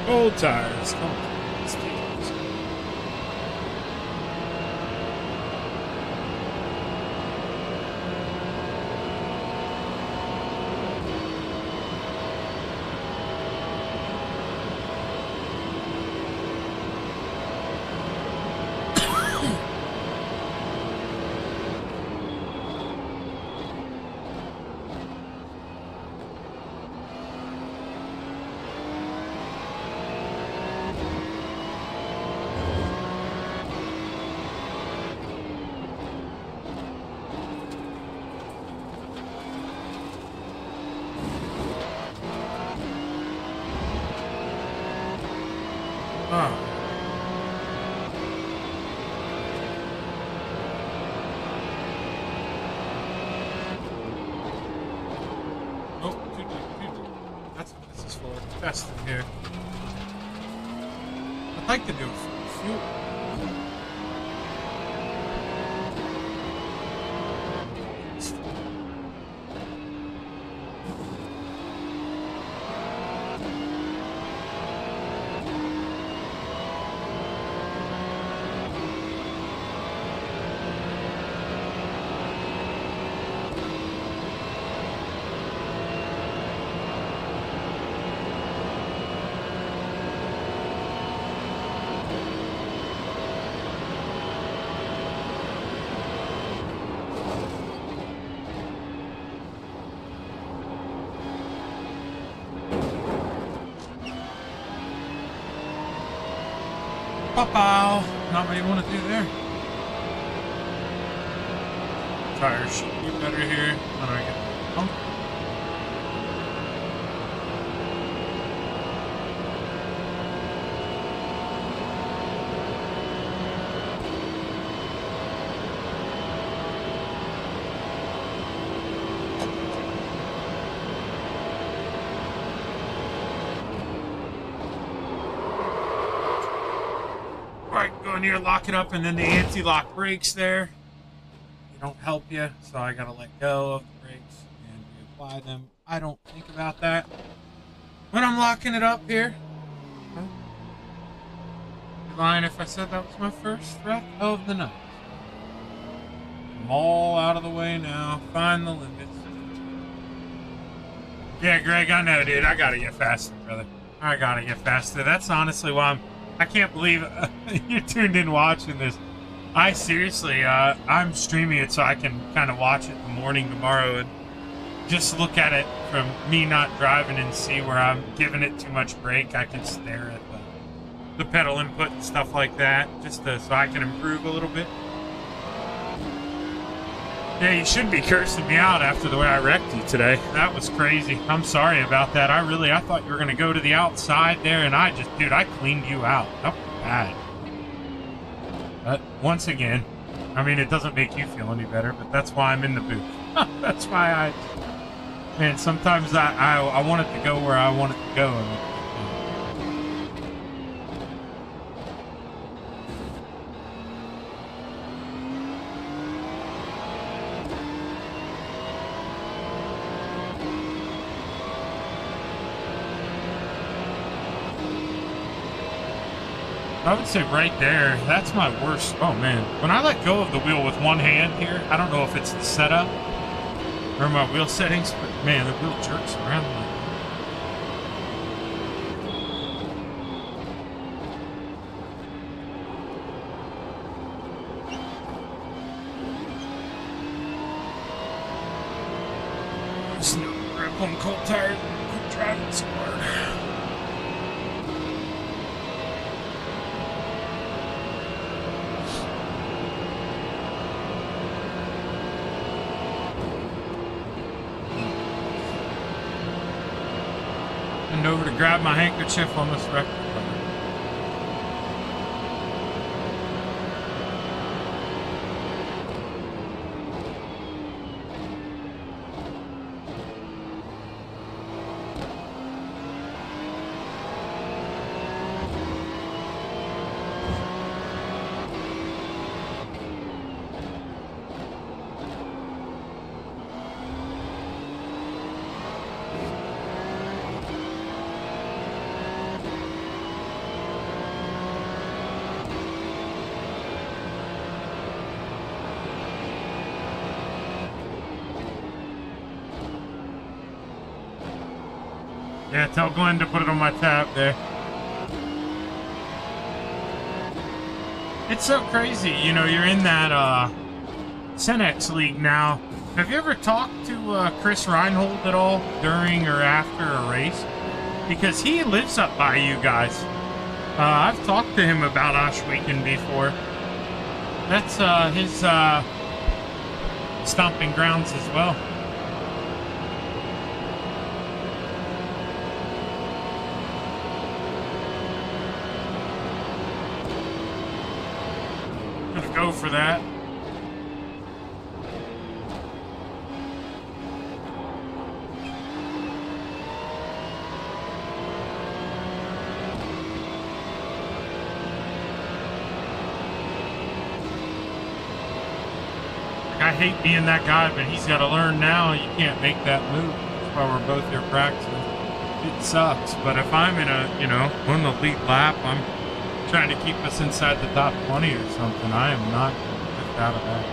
Old tires. Come on. Let's take those. Testing here. I'd like to do fuel. Pow! Not what you want to do there. Tires should be better here. How do I get the pump? Here, lock it up, and then the anti-lock brakes there. They don't help you, so I gotta let go of the brakes and reapply them. I don't think about that when I'm locking it up here. Huh? Lying if I said that was my first threat of the night. I'm all out of the way now. Find the limits. Yeah, Greg, I know, dude. I gotta get faster, brother. I gotta get faster. That's honestly why I can't believe you're tuned in watching this. I seriously, I'm streaming it so I can kind of watch it in the morning tomorrow and just look at it from me not driving and see where I'm giving it too much brake. I can stare at the pedal input and stuff like that, just so I can improve a little bit. Yeah, you shouldn't be cursing me out after the way I wrecked you today. That was crazy. I'm sorry about that. I thought you were going to go to the outside there, and dude, I cleaned you out. That was bad. But once again, I mean, it doesn't make you feel any better, but that's why I'm in the booth. That's why man, sometimes I want it to go where I want it to go. I would say right there, that's my worst. Oh man, when I let go of the wheel with one hand here, I don't know if it's the setup or my wheel settings, but man, the wheel jerks around like. There's no grip on cold tires. Quit driving so hard. Over to grab my handkerchief on this record player. Yeah, tell Glenn to put it on my tab there. It's so crazy, you know, you're in that, Cenex League now. Have you ever talked to, Chris Reinhold at all during or after a race? Because he lives up by you guys. I've talked to him about Osh Weekend before. That's, his, stomping grounds as well. I'm gonna go for that. I hate being that guy, but he's got to learn now. You can't make that move. That's why we're both here practicing. It sucks, but if I'm in a, you know, on the lead lap, I'm trying to keep us inside the top 20 or something. I am not going to get out of that.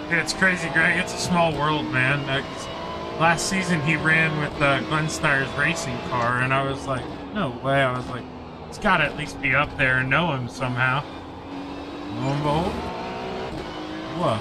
Yeah, it's crazy, Greg. It's a small world, man. Last season, he ran with Glenn Steyer's racing car, and I was like, no way. I was like, he's got to at least be up there and know him somehow. Lo and behold, he was.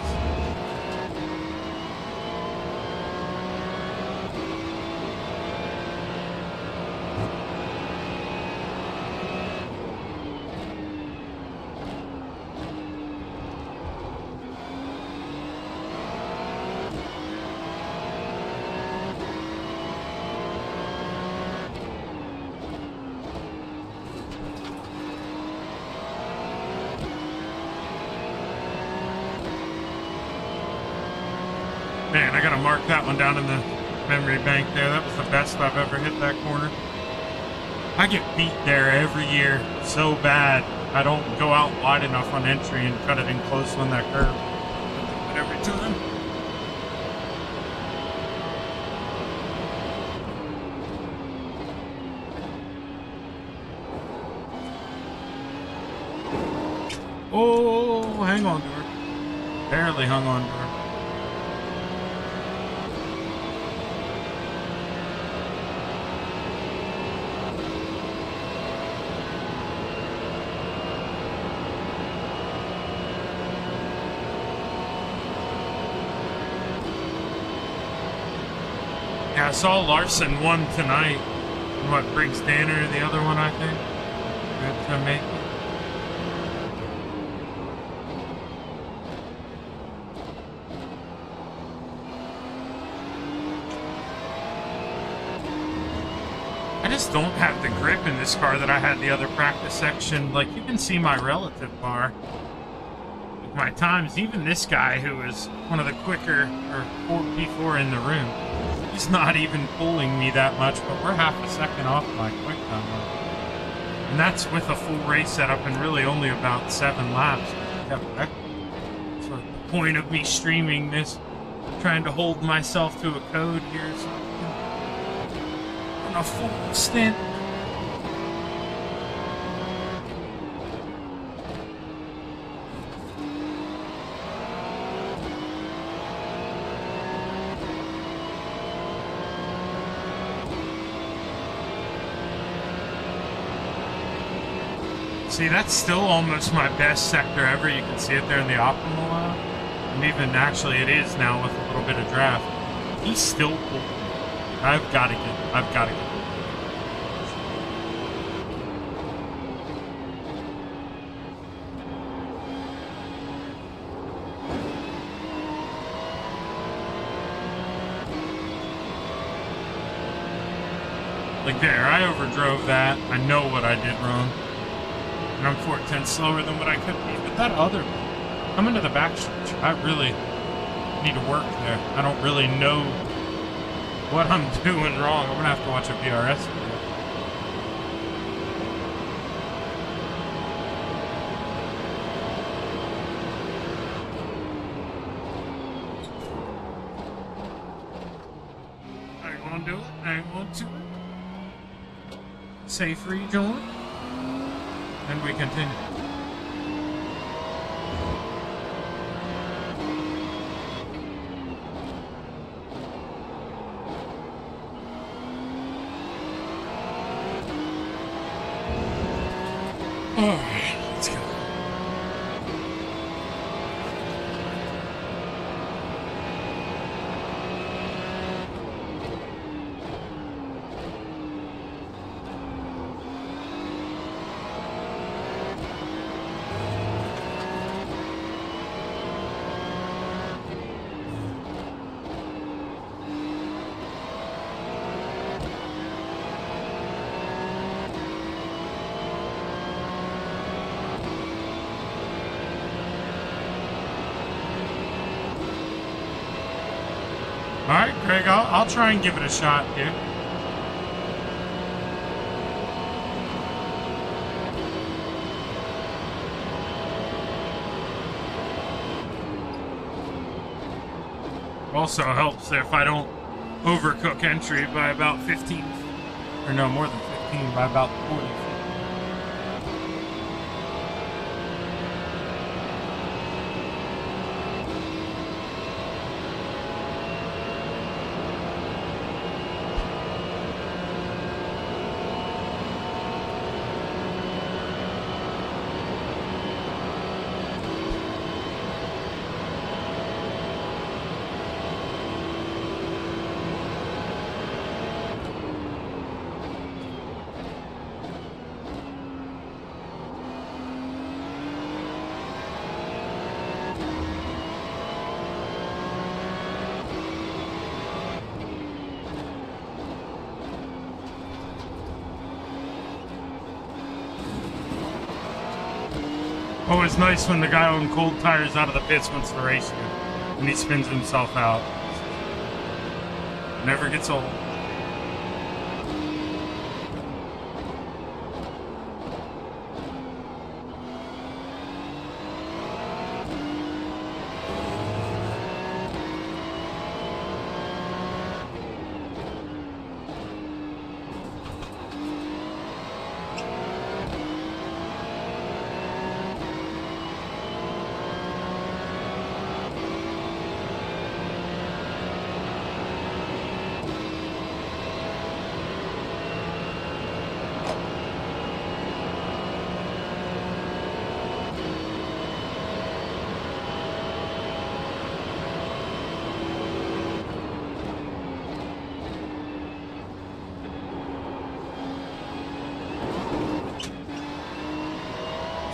Man, I gotta mark that one down in the memory bank there. That was the best I've ever hit that corner. I get beat there every year so bad. I don't go out wide enough on entry and cut it in close on that curve. But every time. Oh, hang on to her. Barely hung on to her. I saw Larson won tonight. What, Briggs Danner, the other one, I think? Good to make it. I just don't have the grip in this car that I had the other practice section. Like, you can see my relative bar. With my times, even this guy who is one of the quicker, or P4 in the room, he's not even pulling me that much, but we're half a second off my quick time. And that's with a full race setup and really only about 7 laps. So the point of me streaming this, trying to hold myself to a code here, so on a full stint. See, that's still almost my best sector ever. You can see it there in the optimal, and even actually it is now with a little bit of draft. He's still cool. I've got to get. Like there, I overdrove that. I know what I did wrong. And I'm 4/10 slower than what I could be. But that other, coming to the backstretch, I really need to work there. I don't really know what I'm doing wrong. I'm going to have to watch a PRS video. I ain't going to do it. I ain't going to. Safe rejoin. And we continue. Alright, let's go. All right, Greg, I'll try and give it a shot here. Also helps if I don't overcook entry by about 15, or no, more than 15, by about 40. Always nice when the guy on cold tires out of the pits wants to race you, and he spins himself out. Never gets old.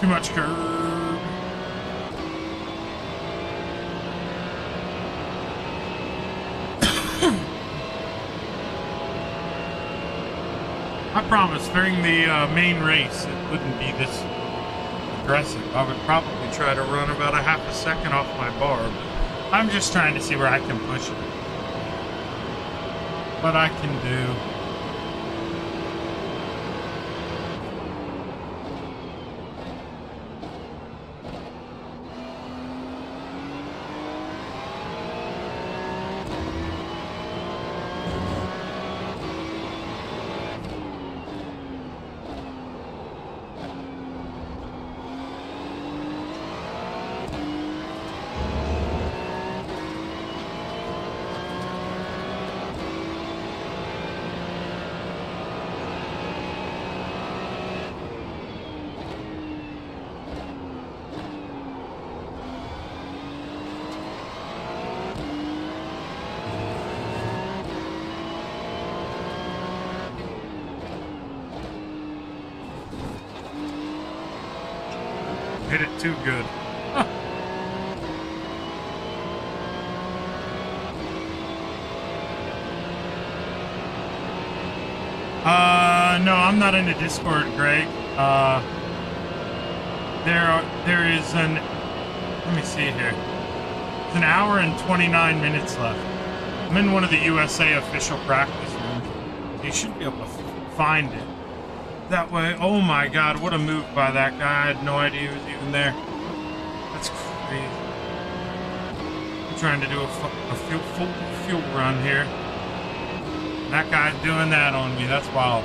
Too much curb. I promise, during the main race, it wouldn't be this aggressive. I would probably try to run about a half a second off my bar, but I'm just trying to see where I can push it. What I can do. Hit it too good. Huh. No, I'm not in the Discord, Greg. There is an, let me see here. It's an hour and 29 minutes left. I'm in one of the USA official practice rooms. You should be able to find it. That way, oh my god, what a move by that guy. I had no idea he was even there. That's crazy. I'm trying to do a full fuel run here. That guy's doing that on me. That's wild.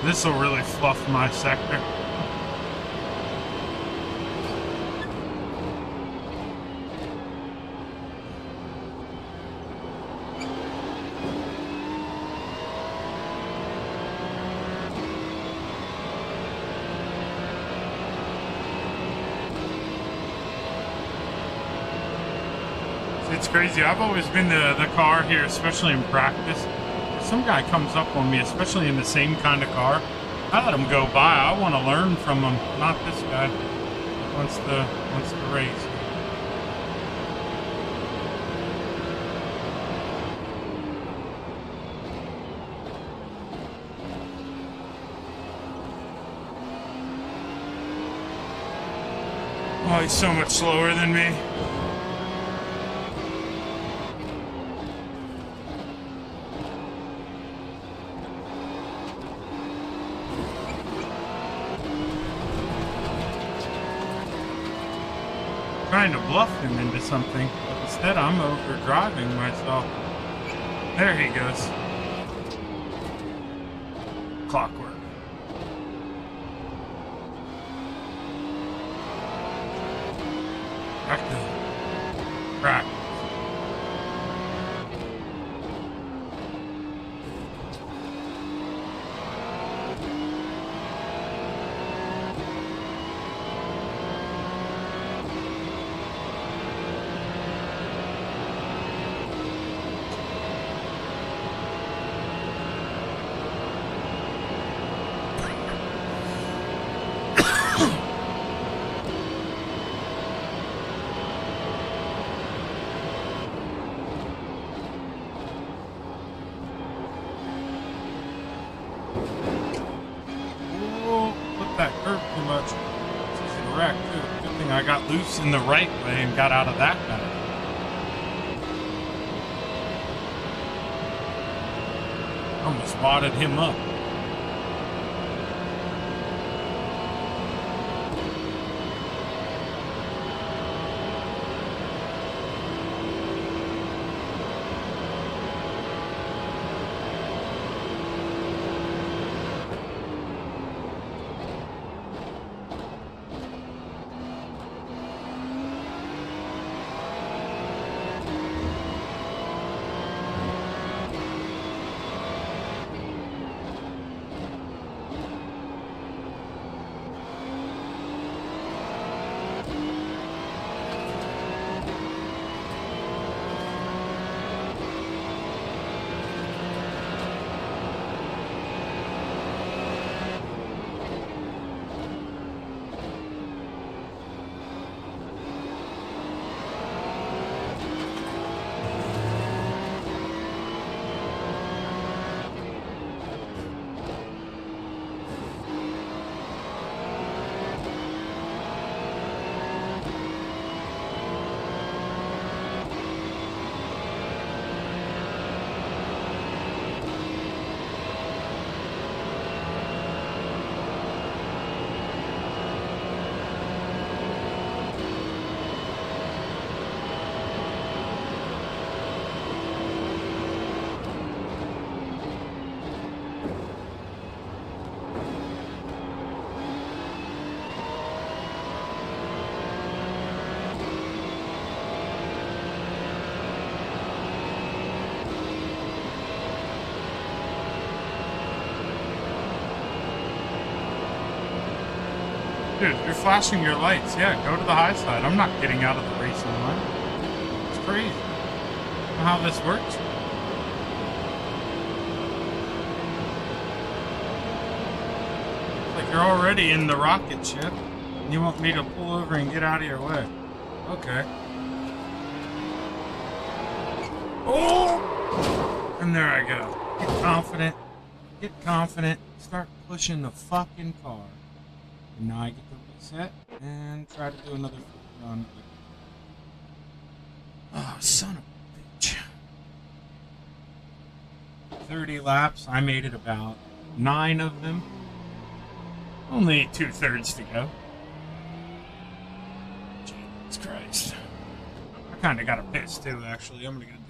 This will really fluff my sector. It's crazy. I've always been the car here, especially in practice. If some guy comes up on me, especially in the same kind of car, I let him go by. I want to learn from him, not this guy. Wants the race. Oh, he's so much slower than me. Trying to bluff him into something, but instead I'm over driving myself. There he goes. Clockwork. Back to practice. I got loose in the right way and got out of that guy. Almost wadded him up. Dude, you're flashing your lights. Yeah, go to the high side. I'm not getting out of the racing line. It's crazy. You know how this works? It's like you're already in the rocket ship, and you want me to pull over and get out of your way. Okay. Oh! And there I go. Get confident. Get confident. Start pushing the fucking car. And now I get to reset and try to do another run. Oh, son of a bitch. 30 laps. I made it about 9 of them. Only 2/3 to go. Jesus Christ. I kind of got a piss too, actually. I'm going to get a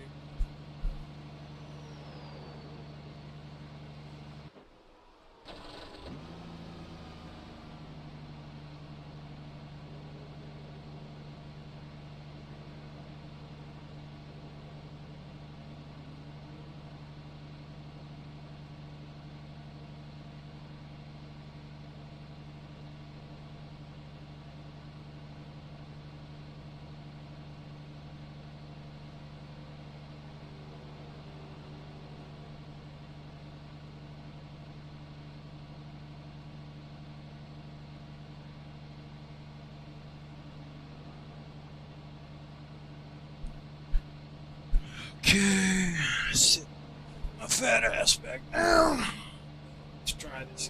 Okay, sit my fat ass back down. Let's try this.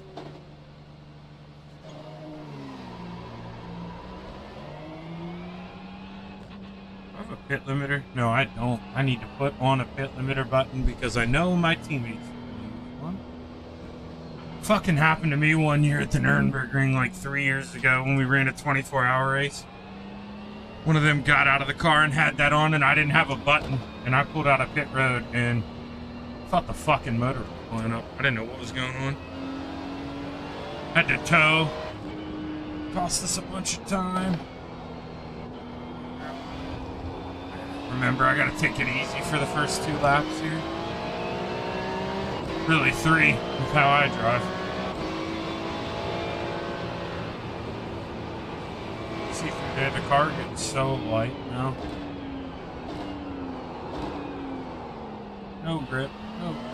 I have a pit limiter? No, I don't. I need to put on a pit limiter button because I know my teammates use one. Fucking happened to me one year at the Nürburgring like 3 years ago when we ran a 24-hour race. One of them got out of the car and had that on, and I didn't have a button, and I pulled out a pit road and thought the fucking motor was blowing up. I didn't know what was going on. Had to tow. Cost us a bunch of time. Remember, I gotta take it easy for the first 2 laps here. Really 3 with how I drive. See through there, the car gets so light now. No grip, no grip.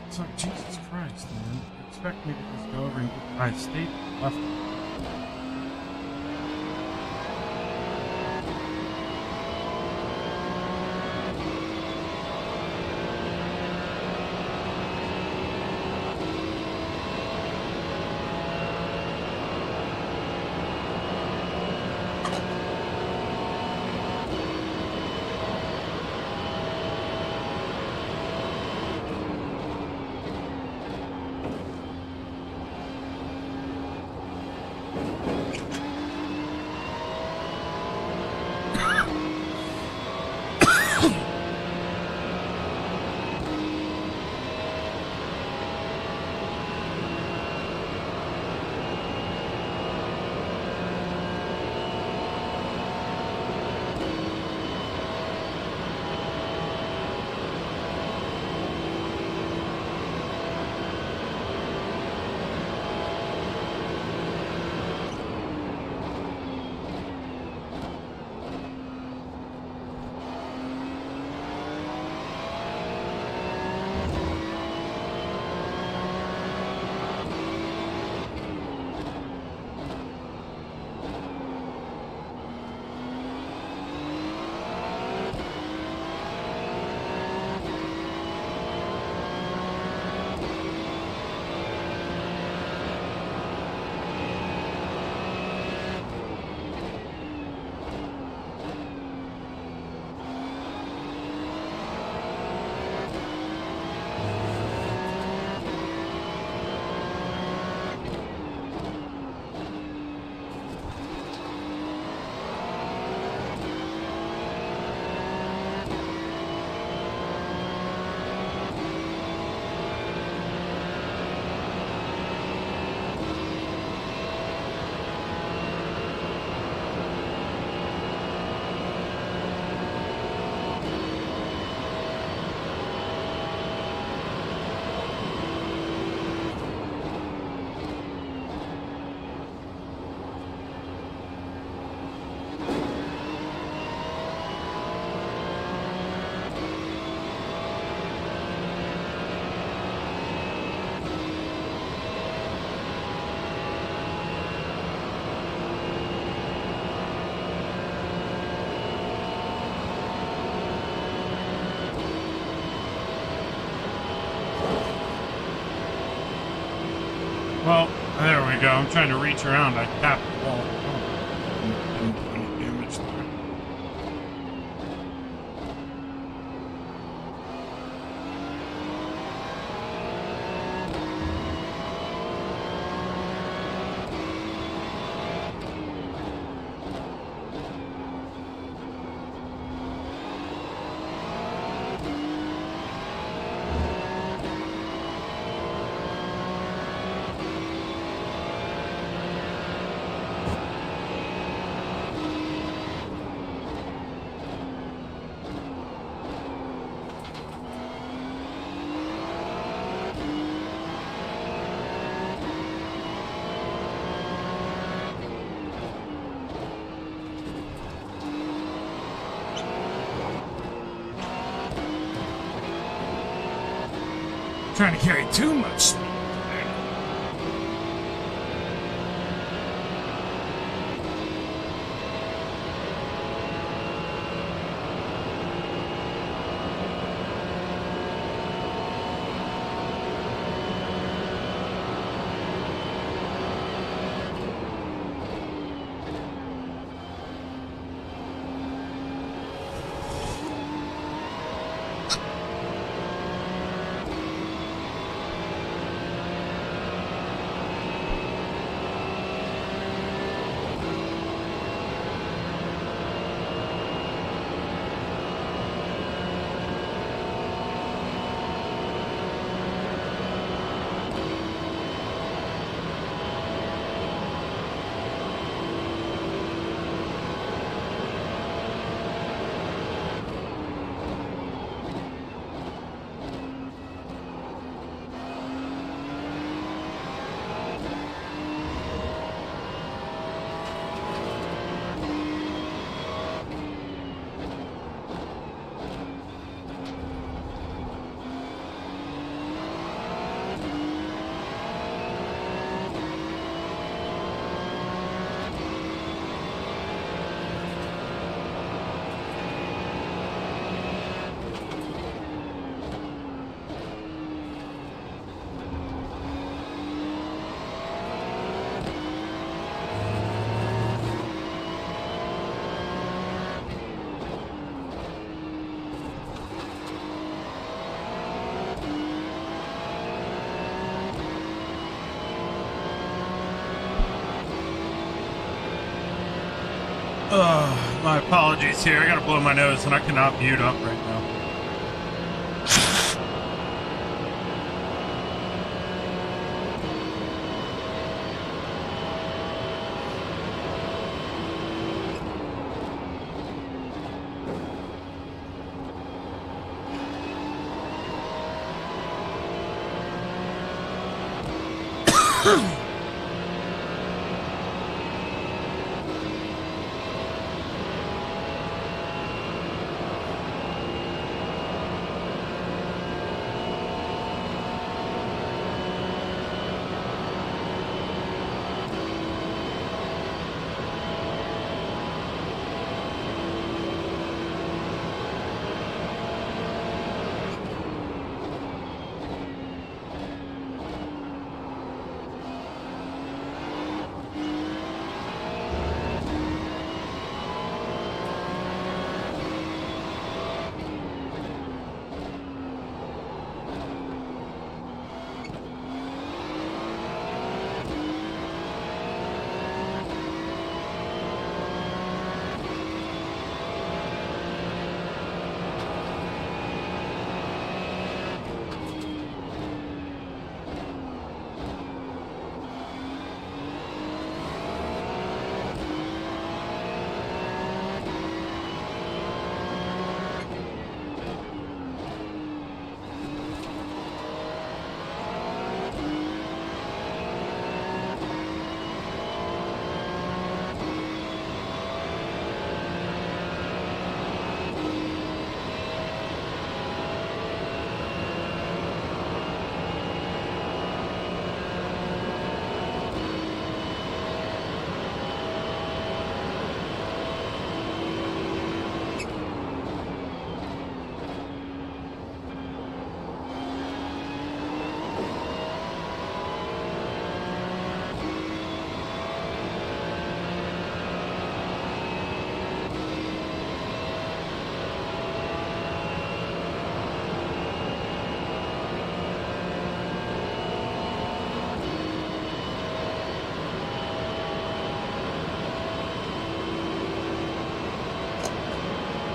It's like, Jesus Christ, man. You expect me to just go over and get my state left. Well, there we go. I'm trying to reach around. I tapped the wall. Oh, didn't do any damage there. Trying to carry too much speed today. My apologies here. I gotta blow my nose and I cannot mute up right now.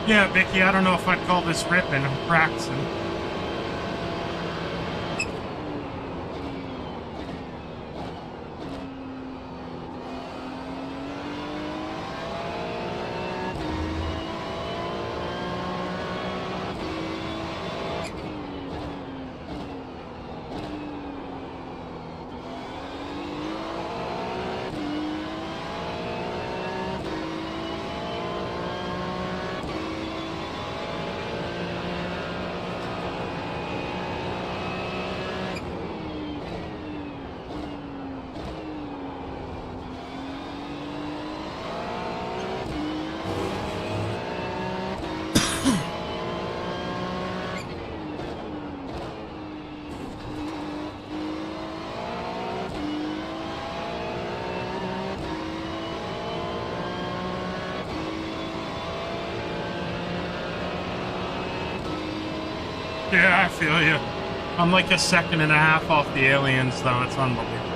Yeah, Vicky, I don't know if I'd call this ripping. I'm practicing. Yeah, I feel you. I'm like a second and a half off the aliens, though. It's unbelievable.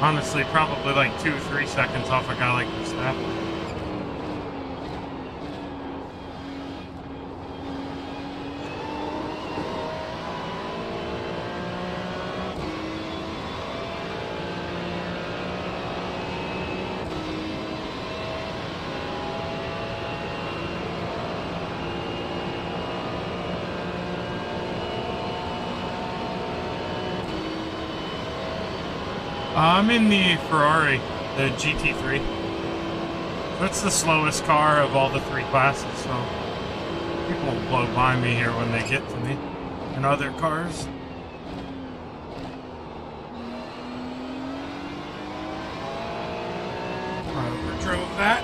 Honestly, probably like 2-3 seconds off a guy like Verstappen. I'm in the Ferrari, the GT3. So it's the slowest car of all the three classes, so people will blow by me here when they get to me in other cars. I overdrove that.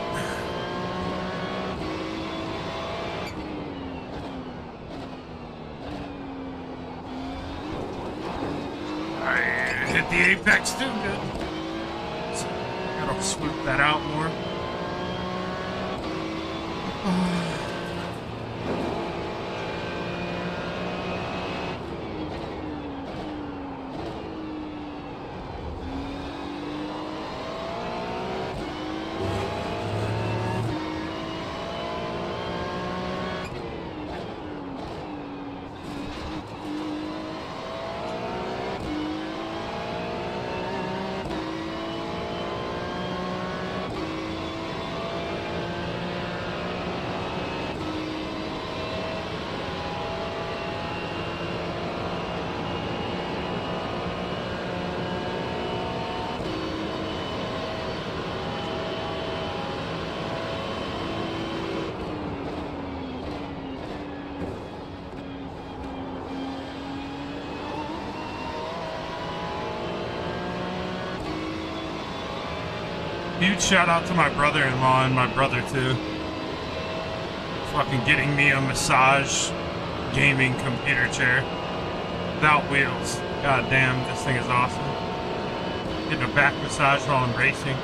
Hit the apex too good. So gotta swoop that out more. Huge shout out to my brother-in-law and my brother too. Fucking getting me a massage gaming computer chair without wheels. God damn, this thing is awesome. Getting a back massage while I'm racing.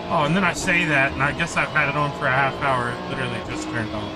Oh, and then I say that, and I guess I've had it on for a half hour. It literally just turned on.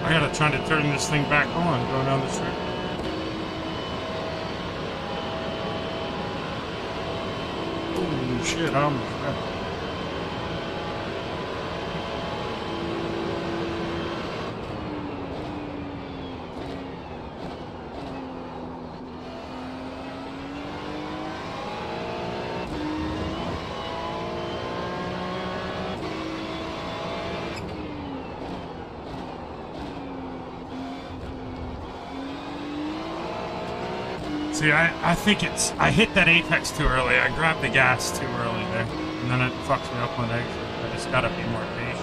I gotta try to turn this thing back on going down the street. Holy shit, I almost got it. See, I think I hit that apex too early. I grabbed the gas too early there. And then it fucks me up on exit. I just gotta be more patient.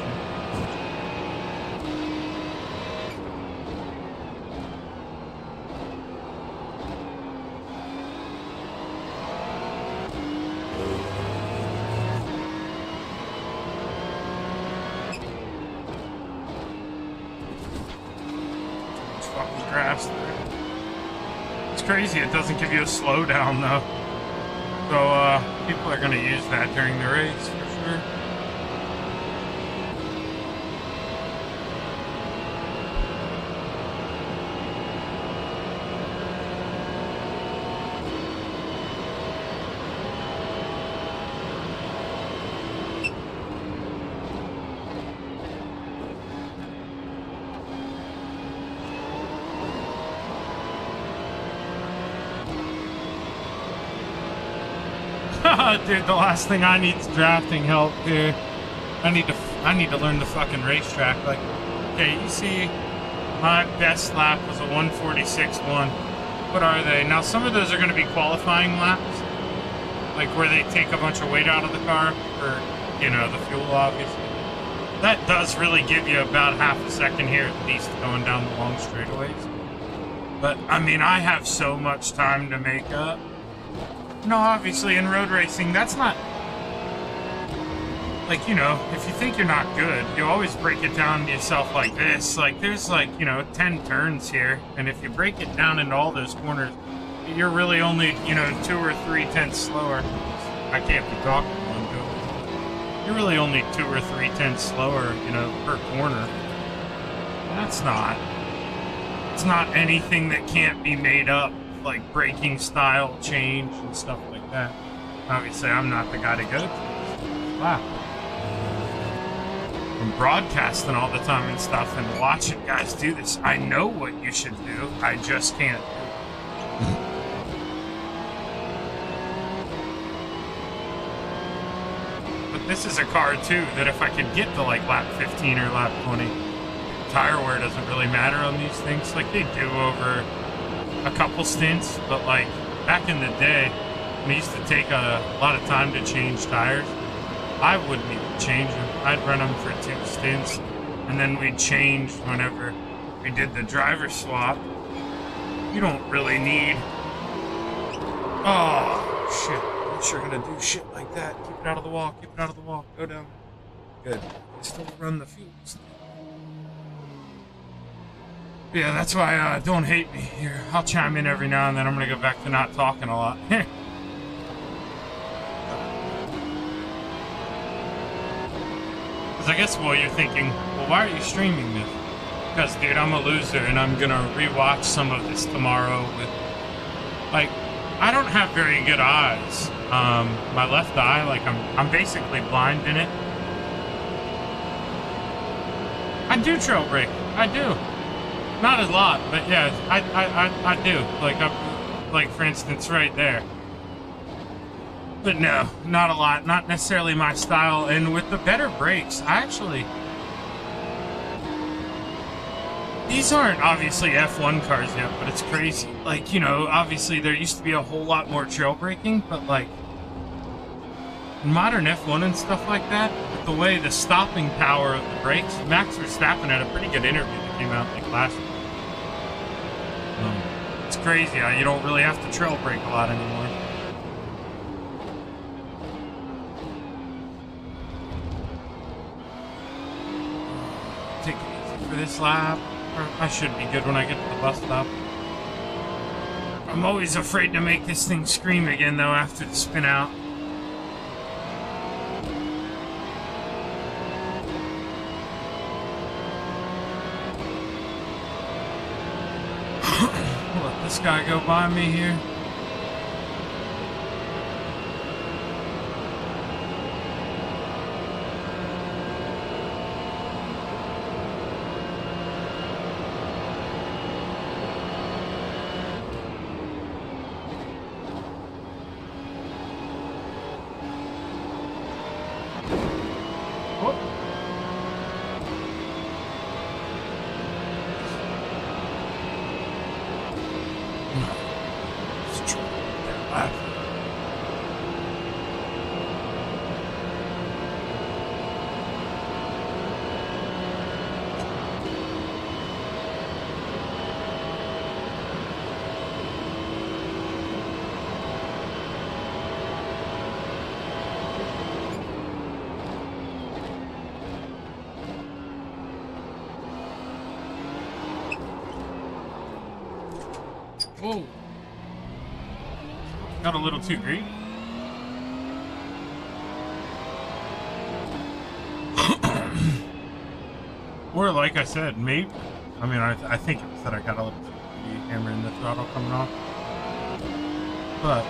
It's fucking grass there. It's crazy, it doesn't give you a slowdown though. So people are gonna use that during the race for sure. Dude, the last thing I need is drafting help, dude. I need to learn the fucking racetrack. Like, okay, you see, my best lap was a 146.1. What are they? Now, some of those are going to be qualifying laps, like where they take a bunch of weight out of the car for, you know, the fuel, obviously. That does really give you about half a second here at least going down the long straightaways. But, I mean, I have so much time to make up. No, obviously in road racing, that's not, like, you know, if you think you're not good, you always break it down to yourself like this. Like, there's like, you know, 10 turns here, and if you break it down into all those corners, you're really only, you know, 2 or 3 tenths slower. I can't be talking while I'm doing it. You're really only 2 or 3 tenths slower, you know, per corner. That's not, it's not anything that can't be made up. Like braking style change and stuff like that. Obviously, I'm not the guy to go to. Wow. I'm broadcasting all the time and stuff and watching guys do this. I know what you should do. I just can't do it. But this is a car, too, that if I could get to, like, lap 15 or lap 20, tire wear doesn't really matter on these things. Like, they do over a couple stints, but like back in the day, we used to take a lot of time to change tires. I wouldn't even change them. I'd run them for 2 stints, and then we'd change whenever we did the driver swap. You don't really need. Oh shit! I'm sure gonna do shit like that. Keep it out of the wall. Keep it out of the wall. Go down. Good. Still run the fuels. Yeah, that's why, don't hate me here. I'll chime in every now and then. I'm gonna go back to not talking a lot. Because I guess, well, you're thinking, well, why are you streaming this? Because, dude, I'm a loser, and I'm gonna rewatch some of this tomorrow with, like, I don't have very good eyes. My left eye, like, I'm basically blind in it. I do trail brake. I do. Not a lot, but yeah, I do. Like for instance, right there. But no, not a lot. Not necessarily my style. And with the better brakes, these aren't obviously F1 cars yet, but it's crazy. Like, you know, obviously there used to be a whole lot more trail braking, but like modern F1 and stuff like that, with the way the stopping power of the brakes, Max Verstappen had a pretty good interview that came out like last week. It's crazy how you don't really have to trail brake a lot anymore. Take it easy for this lap. I should be good when I get to the bus stop. I'm always afraid to make this thing scream again though after the spin out. this guy go by me here. Whoa. Got a little too greedy. Or like I said, maybe. I mean, I think it was that I got a little too greedy hammering the throttle coming off. But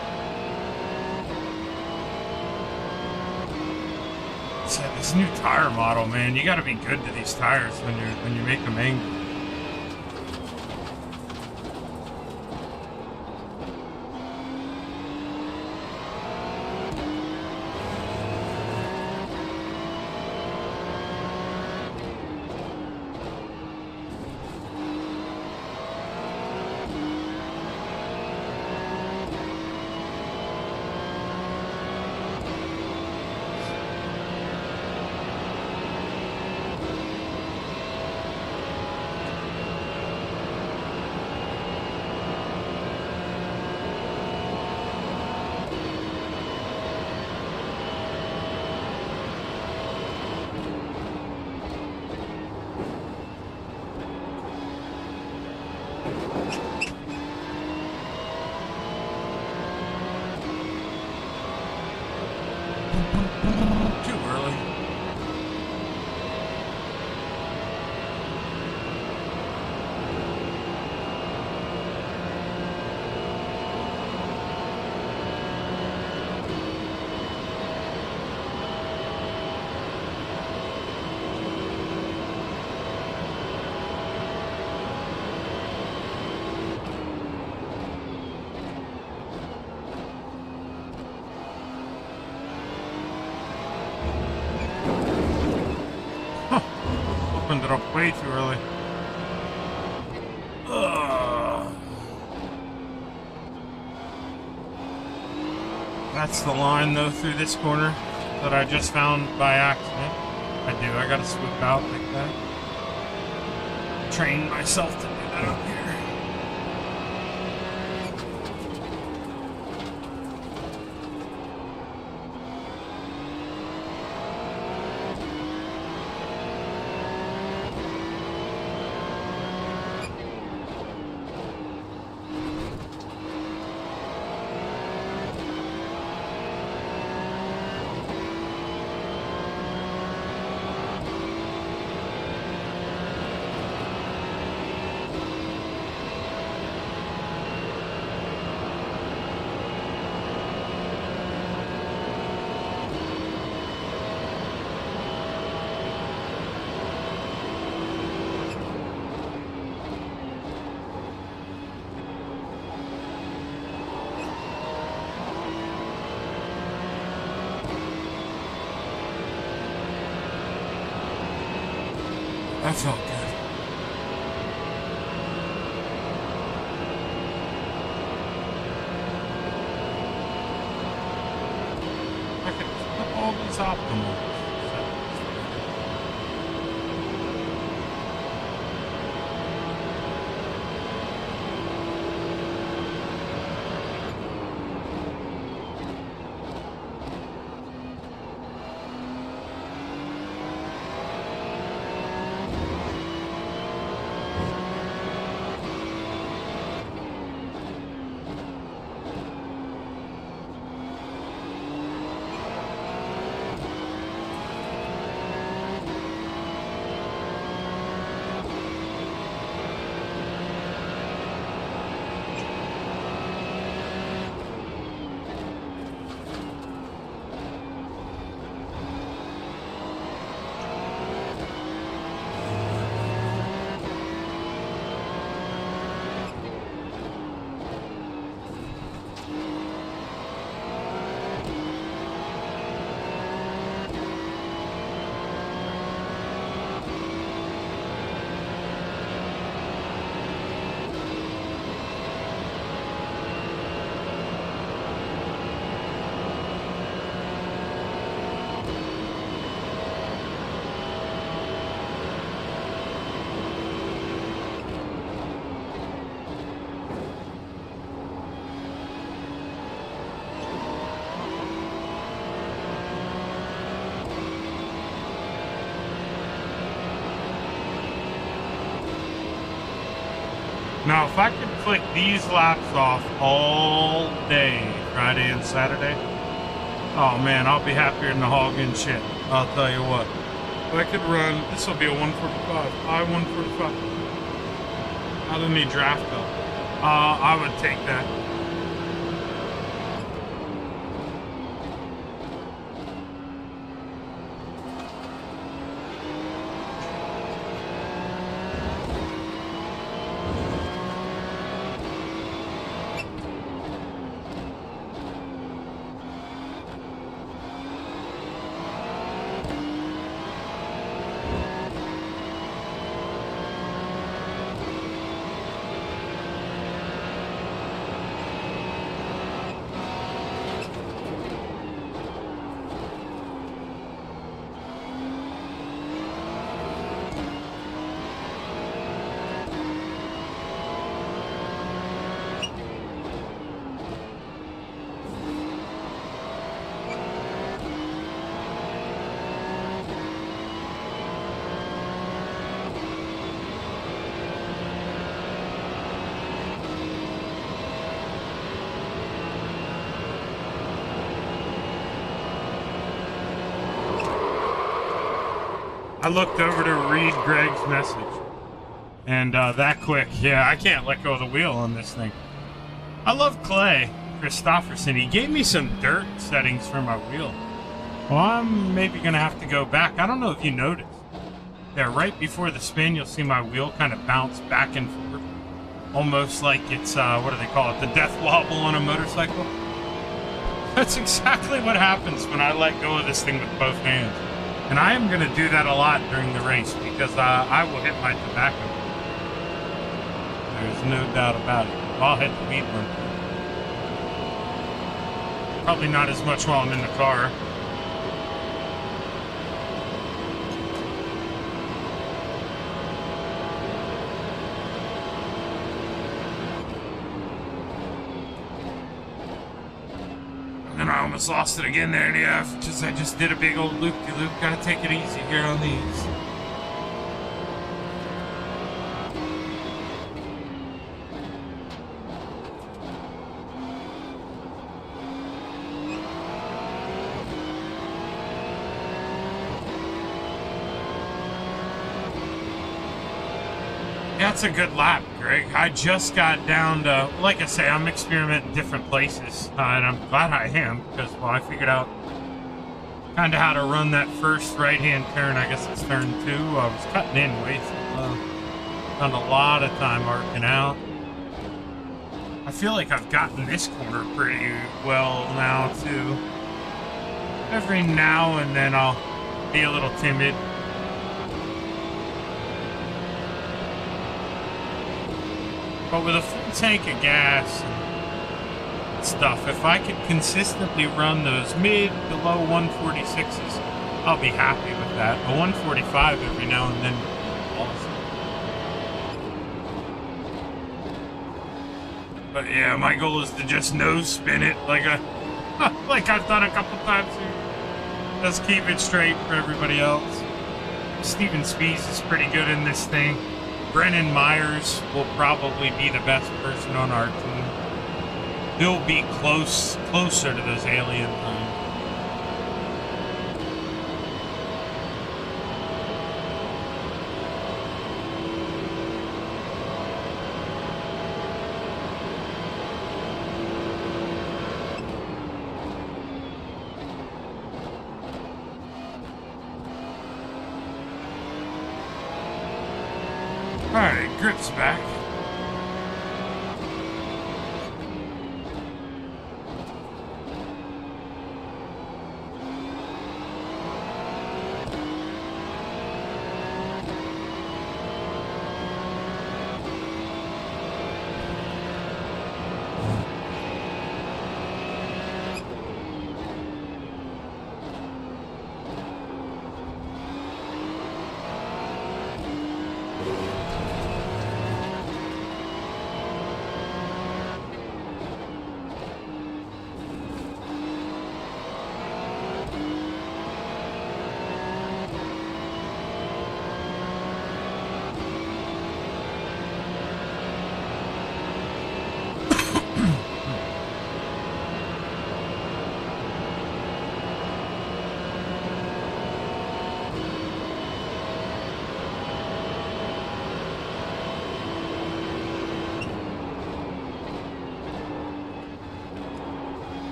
this new tire model, man, you got to be good to these tires when you make them angry. Opened it up way too early. That's the line though through this corner that I just found by accident. I gotta swoop out like that. Train myself to do that up here. That felt good. I could put all these optimal. Now, if I could click these laps off all day, Friday and Saturday, oh man, I'll be happier than the hog and shit. I'll tell you what. If I could run, this will be a 145, I-145. I don't need draft though. I would take that. I looked over to read Greg's message, and that quick, yeah, I can't let go of the wheel on this thing. I love Clay Christopherson. He gave me some dirt settings for my wheel. Well, I'm maybe going to have to go back. I don't know if you noticed. There, right before the spin, you'll see my wheel kind of bounce back and forth. Almost like it's, what do they call it, the death wobble on a motorcycle? That's exactly what happens when I let go of this thing with both hands. And I am going to do that a lot during the race because I will hit my tobacco. There's no doubt about it. I'll hit the weed one. Probably not as much while I'm in the car. And I almost lost it again there, yeah. I just did a big old loop-de-loop. Gotta take it easy here on these. That's a good lap, Greg. I just got down to, like I say, I'm experimenting different places, and I'm glad I am, because, well, I figured out kind of how to run that first right-hand turn. I guess it's turn 2. I was cutting in way too low. Done a lot of time arcing out. I feel like I've gotten this corner pretty well now, too. Every now and then I'll be a little timid. But with a full tank of gas and stuff, if I could consistently run those mid to low 146s, I'll be happy with that. A 145 every now and then, awesome. But yeah, my goal is to just nose spin it like like I've done a couple times here. Just keep it straight for everybody else. Steven Spees is pretty good in this thing. Brennan Myers will probably be the best person on our team. He'll be closer to those alien times. Alright, grip's back.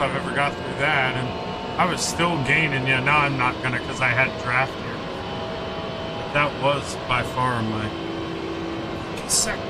I've ever got through that, and I was still gaining. Yeah, now I'm not gonna because I had draft here. But that was by far my second.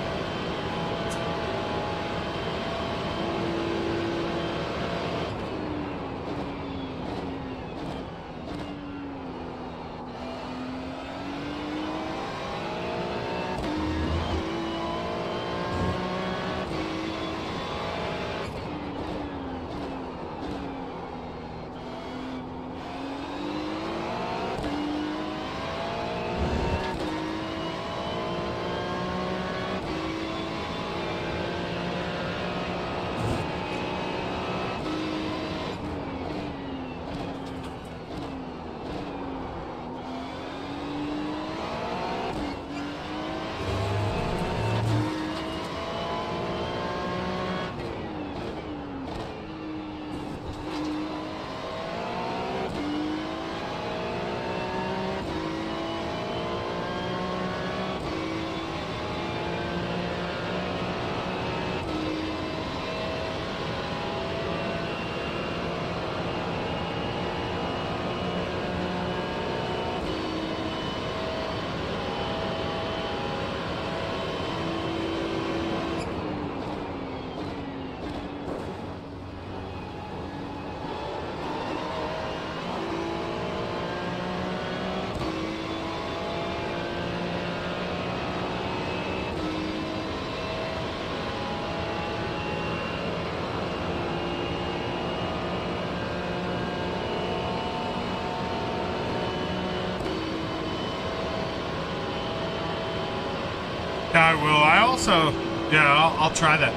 I will. I also, yeah, I'll try that.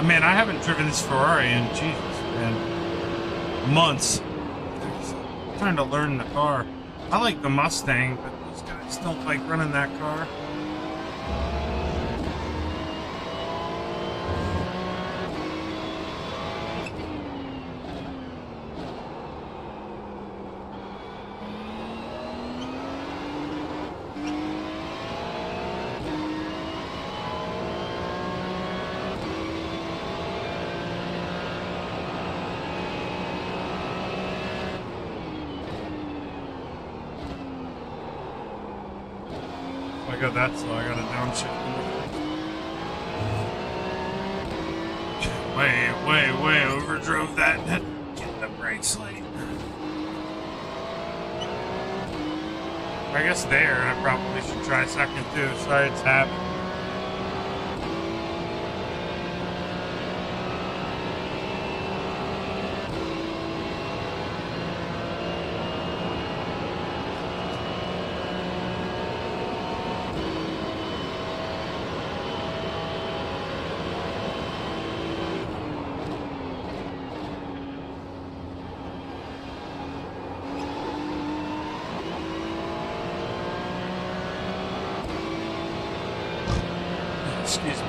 Man, I haven't driven this Ferrari in, Jesus, man, months. I'm trying to learn the car. I like the Mustang, but those guys don't like running that car. I got that, so I got a downshift. Way overdrove that. Getting the brakes late. I guess there, I probably should try second too. Sorry, it's happening. Excuse me.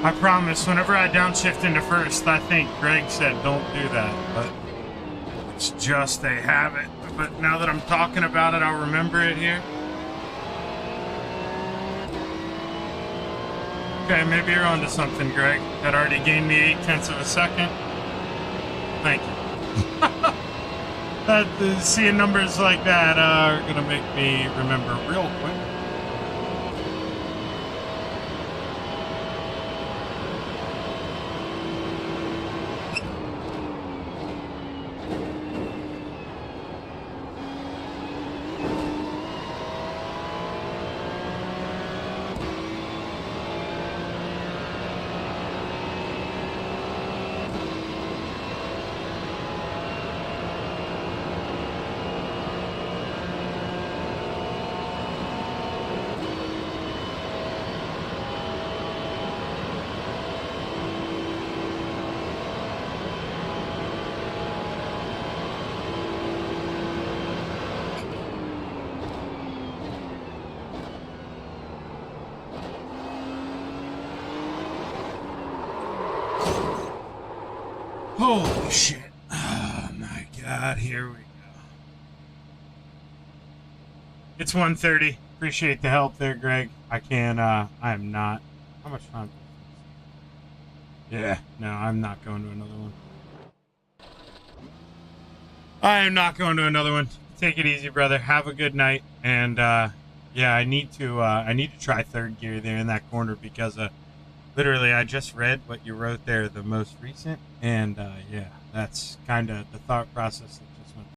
I promise, whenever I downshift into first, I think Greg said don't do that, but it's just a habit. But now that I'm talking about it, I'll remember it here. Okay, maybe you're onto something, Greg. That already gained me 0.8 of a second. Thank you. Seeing numbers like that are gonna make me remember real quick. Holy shit. Oh my god, here we go. It's 1:30. Appreciate the help there, Greg. I am not. How much time? Yeah, no, I'm not going to another one. I am not going to another one. Take it easy, brother. Have a good night. And yeah, I need to try third gear there in that corner because literally I just read what you wrote there, the most recent, and yeah, that's kind of the thought process that